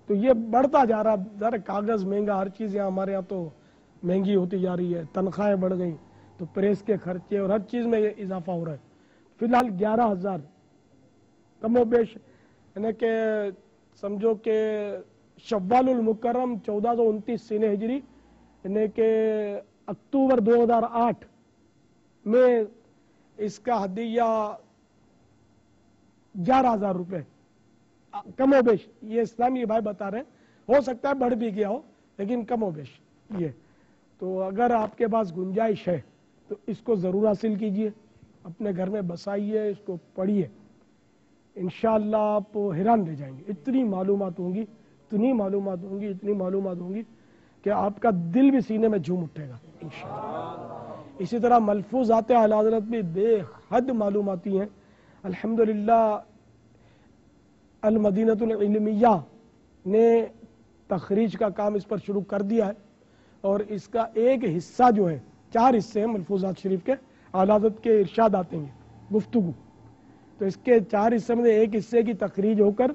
تو یہ بڑھتا جا رہا، ذرا کاغذ مہنگا، ہر چیز یہاں ہمارے یہاں تو مہنگی ہوتی جا رہی ہے، تنخواہیں بڑھ گئیں، تو پریس کے خرچے اور ہر چیز میں یہ اضافہ ہو رہا ہے۔ فی الحال 11,000 کم و بیش، یعنی کہ سمجھو کہ شوال المکرم 1429 سین ہجری، یعنی کہ اکتوبر 2008 میں اس کا ہدیہ 11,000 روپے کم و بیش، یہ اسلامی بھائی بتا رہے ہیں، ہو سکتا ہے بڑھ بھی گیا ہو لیکن کم و بیش یہ۔ تو اگر آپ کے پاس گنجائش ہے تو اس کو ضرور حاصل کیجئے، اپنے گھر میں بسائیے، اس کو پڑھیے، انشاءاللہ آپ حیران رہ جائیں گے۔ اتنی معلومات ہوں گی، اتنی معلومات ہوں گی، اتنی معلومات ہوں گی کہ آپ کا دل بھی سینے میں جھوم اٹھے گا انشاءاللہ۔ اسی طرح ملفوظات اعلی حضرت بھی بے حد معلوماتی ہیں الحمدللہ۔ المدینۃ العلمیہ نے تخریج کا کام اس پر شروع کر دیا ہے، اور اس کا ایک حصہ جو ہے، 4 حصے ہیں ملفوظات شریف کے، اعلی حضرت کے ارشاد آتے ہیں گفتگو، تو اس کے 4 حصے میں ایک حصے کی تخریج ہو کر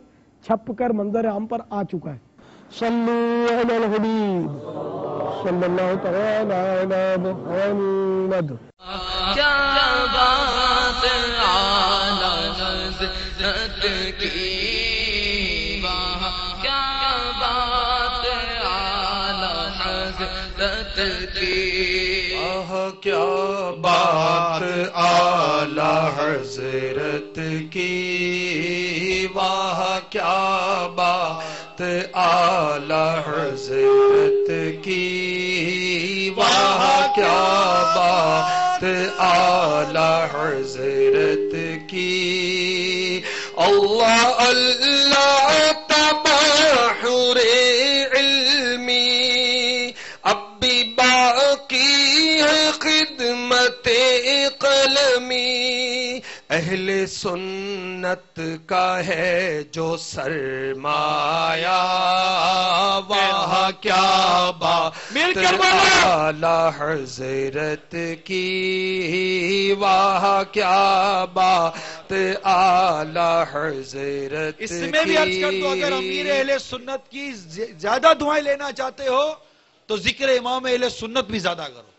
چھپ کر منظر عام پر آ چکا ہے۔ صلو علی الحبیب صلی اللہ تعالی علی محمد۔ کیا بات اعلی حضرت کی، کیا بات اعلی حضرت کی، کیا بات اعلی حضرت کی، واہ کیا بات اعلی حضرت کی، واہ کیا بات اعلی حضرت کی، اللہ اللہ تبحر علمی اب بھی باقی ہے خدمت قلمی، اہل سنت کا ہے جو سرمایہ، واہ کیا بات اعلی حضرت کی، واہ کیا بات اعلی حضرت کی۔ اس میں بھی عرض کر دو، اگر امیر اہل سنت کی زیادہ دعائیں لینا چاہتے ہو تو ذکر امام اہل سنت بھی زیادہ کرو۔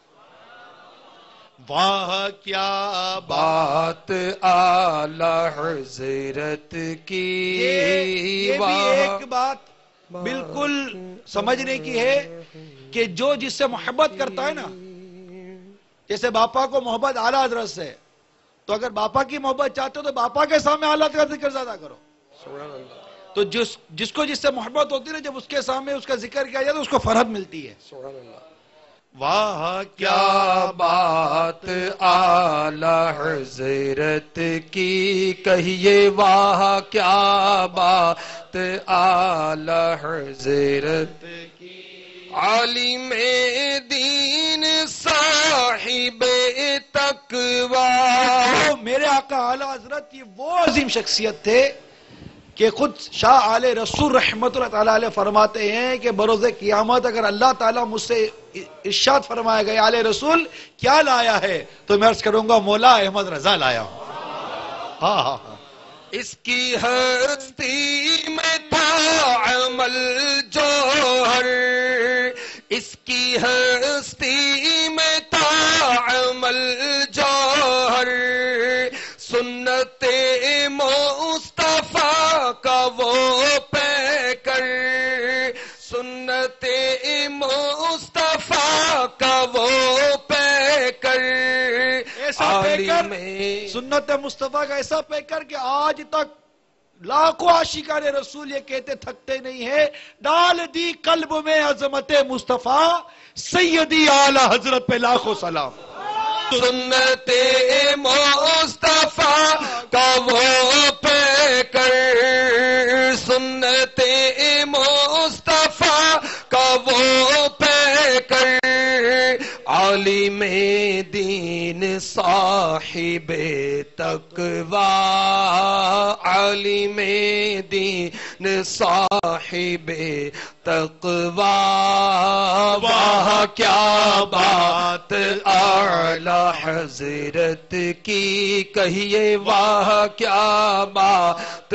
واہ کیا بات اعلی حضرت کی، یہ بھی ایک بات بالکل سمجھنے کی ہے کہ جو جس سے محبت کرتا ہے نا، جیسے باپا کو محبت اعلی حضرت سے، تو اگر باپا کی محبت چاہتے ہو تو باپا کے سامنے اعلی حضرت کا ذکر زیادہ کرو۔ تو جس کو جس سے محبت ہوتی ہے نا، جب اس کے سامنے اس کا ذکر کیا جاتا ہے اس کو فرحت ملتی ہے۔ واہ کیا بات اعلی حضرت کی، کہیے واہ کیا بات اعلی حضرت کی، عالم دین صاحب تقوی۔ میرے آقا اعلی حضرت یہ وہ عظیم شخصیت تھے کہ خود شاہ آل رسول رحمت اللہ تعالیٰ علیہ فرماتے ہیں کہ بروز قیامت اگر اللہ تعالیٰ مجھ سے ارشاد فرمائے گا آل رسول کیا لایا ہے، تو میں عرض کروں گا مولا احمد رضا لایا ہوں۔ ہاں ہاں ہاں، اس کی ہستی میں تھا عمل جوہر، اس کی ہستی میں تھا عمل جوہر، سنت مصطفیٰ کا وہ پیکر، سنت مصطفیٰ کا وہ پیکر، ایسا پیکر سنت مصطفیٰ کا ایسا پیکر کہ آج تک لاکھوں عاشقان رسول یہ کہتے تھکتے نہیں ہے، ڈال دی قلب میں عظمت مصطفیٰ، سیدی اعلی حضرت پہ لاکھوں سلام۔ سنت مصطفیٰ کا وہ پیکر، سنت مصطفیٰ کا وہ پیکر، عالم دین صاحب تقوی، عالم دین صاحب تقوی، واہ کیا بات اعلی حضرت کی، کہیے واہ کیا بات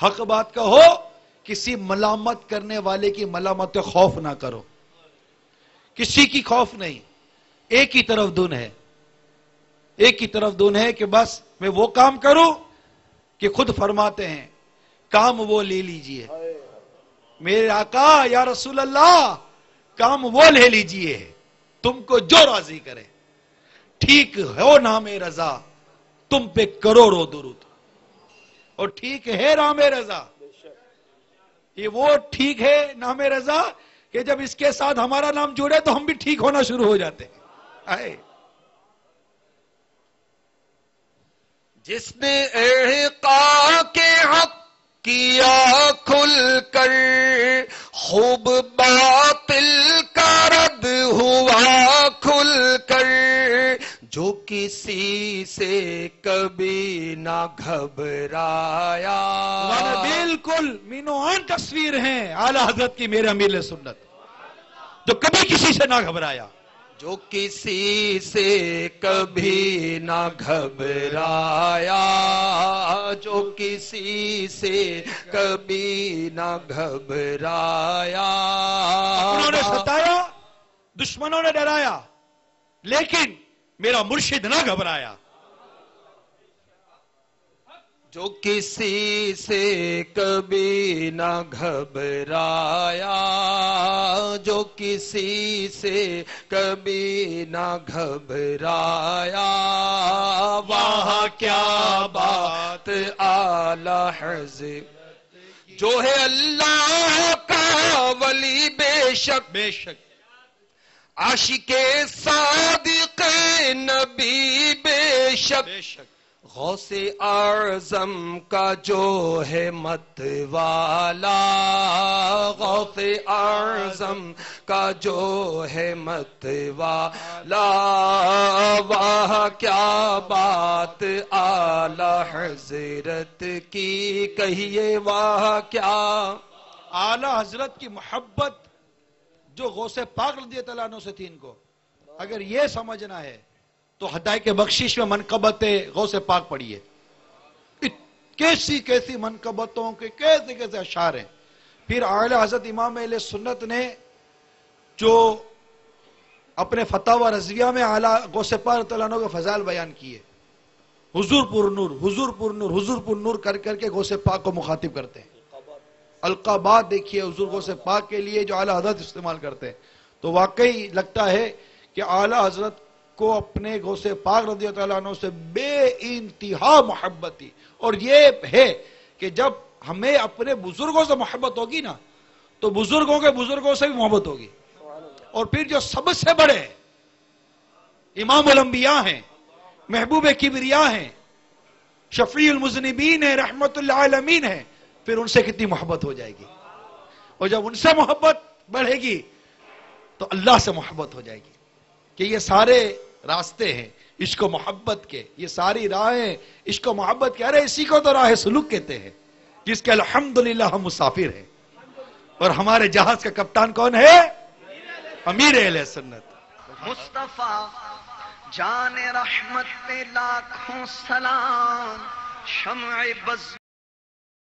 حق بات کہو، کسی ملامت کرنے والے کی ملامت کا خوف نہ کرو، کسی کی خوف نہیں، ایک ہی طرف دھن ہے، ایک ہی طرف دھن ہے کہ بس میں وہ کام کروں کہ خود فرماتے ہیں کام وہ لے لیجئے، میرے آقا یا رسول اللہ کام وہ لے لیجئے تم کو جو راضی کرے، ٹھیک ہو نام رضا تم پہ کروڑوں درود، اور ٹھیک ہے نام رضا، یہ وہ ٹھیک ہے نام رضا کہ جب اس کے ساتھ ہمارا نام جڑے تو ہم بھی ٹھیک ہونا شروع ہو جاتے ہیں۔ آئے جس نے احقاء کے حق کیا کھل کر، خوب باطل کا رد ہوا کھل کر، جو کسی سے کبھی نہ گھبرایا۔ بالکل مینو آن تصویر ہیں اعلیٰ حضرت کی، میرے امیر سنت، جو کبھی کسی سے نہ گھبرایا، جو کسی سے کبھی نہ گھبرایا، جو کسی سے کبھی نہ گھبرایا۔ انہوں نے ستایا، دشمنوں نے ڈرایا، لیکن میرا مرشد نہ گھبرایا۔ جو کسی سے کبھی نہ گھبرایا، جو کسی سے کبھی نہ گھبرایا، وہاں کیا بات اعلی حضرت، جو ہے اللہ کا ولی بے شک، بے شک عاشق صادق نبی بے شک، بے شک غوث اعظم کا جو ہے مت والا، غوث اعظم کا جو ہے مت والا، واہ کیا بات اعلی حضرت کی کہیے، واہ کیا اعلیٰ حضرت کی محبت جو غوث پاک رضی اللہ عنہ سے تھی، ان کو اگر یہ سمجھنا ہے تو ہدایت بخشش میں منقبت غوث پاک پڑھیے، کیسی کیسی منقبتوں کے کیسے کیسے اشعار ہیں۔ پھر اعلی حضرت امام اہل سنت نے جو اپنے فتاوی رضویہ میں اعلی غوث پاک رضی اللہ عنہ کے فضائل بیان کیے، حضور پر نور، حضور پر نور، حضور پر نور کر کر کے غوث پاک کو مخاطب کرتے ہیں۔ القابات دیکھیے حضور غوث پاک کے لیے جو اعلی حضرت استعمال کرتے ہیں، تو واقعی لگتا ہے کہ اعلی حضرت کو اپنے غوث پاک رضی اللہ عنہ سے بے انتہا محبت تھی، اور یہ ہے کہ جب ہمیں اپنے بزرگوں سے محبت ہوگی نا تو بزرگوں کے بزرگوں سے بھی محبت ہوگی، اور پھر جو سب سے بڑے امام الانبیاء ہیں، محبوب کبریا ہیں، شفیع المذنبین ہیں، رحمت للعالمین ہیں، پھر ان سے کتنی محبت ہو جائے گی، اور جب ان سے محبت بڑھے گی تو اللہ سے محبت ہو جائے گی، کہ یہ سارے راستے ہیں عشق و محبت کے، یہ ساری راہیں عشق و محبت کے، ارے اسی کو تو راہ سلوک کہتے ہیں، جس کے الحمدللہ ہم مسافر ہیں، اور ہمارے جہاز کا کپتان کون ہے؟ امیر اہل سنت مصطفیٰ جان رحمت پہ لاکھوں سلام، شمع بز